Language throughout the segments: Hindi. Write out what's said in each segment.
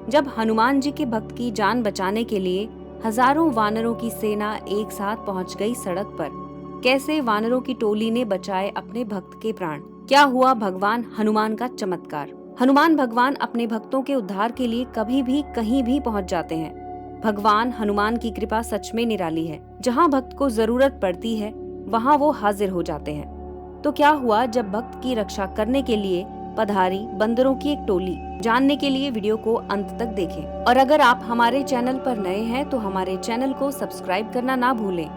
जब हनुमान जी के भक्त की जान बचाने के लिए हजारों वानरों की सेना एक साथ पहुंच गई सड़क पर, कैसे वानरों की टोली ने बचाए अपने भक्त के प्राण। क्या हुआ भगवान हनुमान का चमत्कार। हनुमान भगवान अपने भक्तों के उद्धार के लिए कभी भी कहीं भी पहुंच जाते हैं। भगवान हनुमान की कृपा सच में निराली है। जहां भक्त को जरूरत पड़ती है वहां वो हाजिर हो जाते हैं। तो क्या हुआ जब भक्त की रक्षा करने के लिए पधारी बंदरों की एक टोली। जानने के लिए वीडियो को अंत तक देखें। और अगर आप हमारे चैनल पर नए हैं तो हमारे चैनल को सब्सक्राइब करना ना भूलें।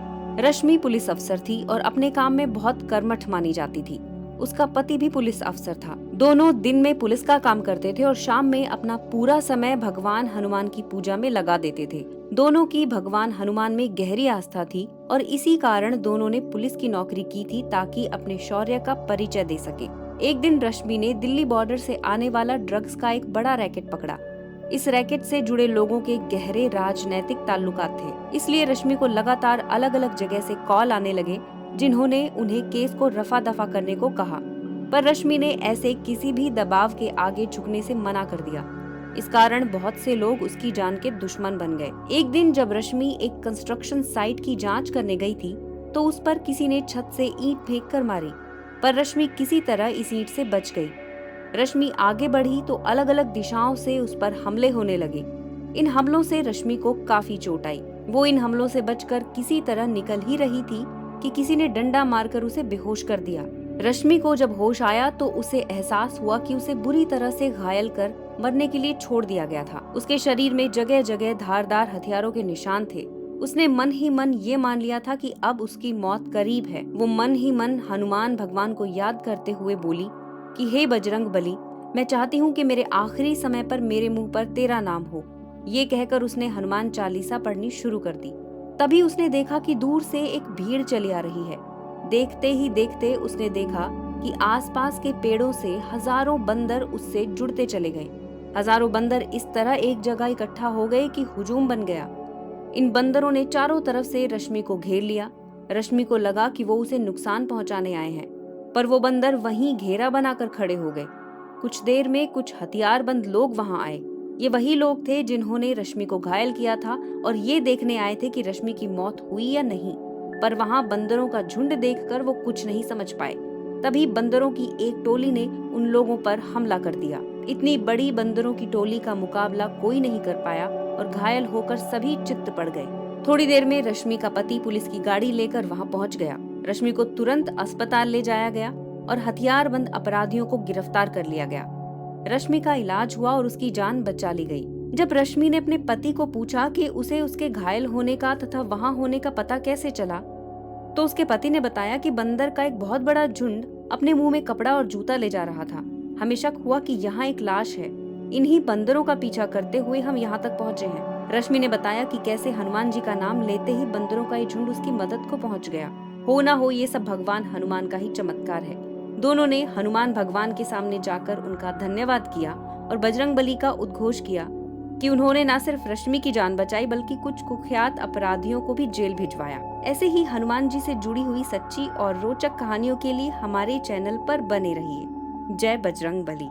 रश्मि पुलिस अफसर थी और अपने काम में बहुत कर्मठ मानी जाती थी। उसका पति भी पुलिस अफसर था। दोनों दिन में पुलिस का काम करते थे और शाम में अपना पूरा समय भगवान हनुमान की पूजा में लगा देते थे। दोनों की भगवान हनुमान में गहरी आस्था थी और इसी कारण दोनों ने पुलिस की नौकरी की थी ताकि अपने शौर्य का परिचय दे सके। एक दिन रश्मि ने दिल्ली बॉर्डर से आने वाला ड्रग्स का एक बड़ा रैकेट पकड़ा। इस रैकेट से जुड़े लोगों के गहरे राजनैतिक ताल्लुकात थे, इसलिए रश्मि को लगातार अलग अलग जगह से कॉल आने लगे जिन्होंने उन्हें केस को रफा दफा करने को कहा। पर रश्मि ने ऐसे किसी भी दबाव के आगे झुकने से मना कर दिया। इस कारण बहुत से लोग उसकी जान के दुश्मन बन गए। एक दिन जब रश्मि एक कंस्ट्रक्शन साइट की जांच करने गई थी तो उस पर किसी ने छत से ईंट फेंक कर मारी, पर रश्मि किसी तरह इस ईंट से बच गई। रश्मि आगे बढ़ी तो अलग अलग दिशाओं से उस पर हमले होने लगे। इन हमलों से रश्मि को काफी चोट आई। वो इन हमलों से बचकर किसी तरह निकल ही रही थी कि किसी ने डंडा मारकर उसे बेहोश कर दिया। रश्मि को जब होश आया तो उसे एहसास हुआ कि उसे बुरी तरह से घायल कर मरने के लिए छोड़ दिया गया था। उसके शरीर में जगह जगह धारदार हथियारों के निशान थे। उसने मन ही मन ये मान लिया था कि अब उसकी मौत करीब है। वो मन ही मन हनुमान भगवान को याद करते हुए बोली कि हे बजरंग बली, मैं चाहती हूँ कि मेरे आखिरी समय पर मेरे मुंह पर तेरा नाम हो। ये कहकर उसने हनुमान चालीसा पढ़नी शुरू कर दी। तभी उसने देखा कि दूर से एक भीड़ चली आ रही है। देखते ही देखते उसने देखा कि आसपास के पेड़ों से हजारों बंदर उससे जुड़ते चले गए। हजारों बंदर इस तरह एक जगह इकट्ठा हो गए कि हुजूम बन गया। इन बंदरों ने चारों तरफ से रश्मि को घेर लिया। रश्मि को लगा कि वो उसे नुकसान पहुंचाने आए हैं, पर वो बंदर वहीं घेरा बनाकर खड़े हो गए। कुछ देर में कुछ हथियारबंद लोग वहां आए। ये वही लोग थे जिन्होंने रश्मि को घायल किया था और ये देखने आए थे कि रश्मि की मौत हुई या नहीं। पर वहां बंदरों का झुंड देखकर वो कुछ नहीं समझ पाए। तभी बंदरों की एक टोली ने उन लोगों पर हमला कर दिया। इतनी बड़ी बंदरों की टोली का मुकाबला कोई नहीं कर पाया और घायल होकर सभी चित्त पड़ गए। थोड़ी देर में रश्मि का पति पुलिस की गाड़ी लेकर वहां पहुंच गया। रश्मि को तुरंत अस्पताल ले जाया गया और हथियारबंद अपराधियों को गिरफ्तार कर लिया गया। रश्मि का इलाज हुआ और उसकी जान बचा ली गई। जब रश्मि ने अपने पति को पूछा कि उसे उसके घायल होने का तथा वहां होने का पता कैसे चला, तो उसके पति ने बताया कि बंदर का एक बहुत बड़ा झुंड अपने मुंह में कपड़ा और जूता ले जा रहा था। हमें शक हुआ कि यहाँ एक लाश है। इन्हीं बंदरों का पीछा करते हुए हम यहाँ तक पहुँचे हैं। रश्मि ने बताया कि कैसे हनुमान जी का नाम लेते ही बंदरों का ये झुंड उसकी मदद को पहुँच गया। हो ना हो, ये सब भगवान हनुमान का ही चमत्कार है। दोनों ने हनुमान भगवान के सामने जाकर उनका धन्यवाद किया और बजरंगबली का उद्घोष किया कि उन्होंने न सिर्फ रश्मि की जान बचाई बल्कि कुछ कुख्यात अपराधियों को भी जेल भिजवाया। ऐसे ही हनुमान जी से जुड़ी हुई सच्ची और रोचक कहानियों के लिए हमारे चैनल पर बने रहिए। जय बजरंगबली।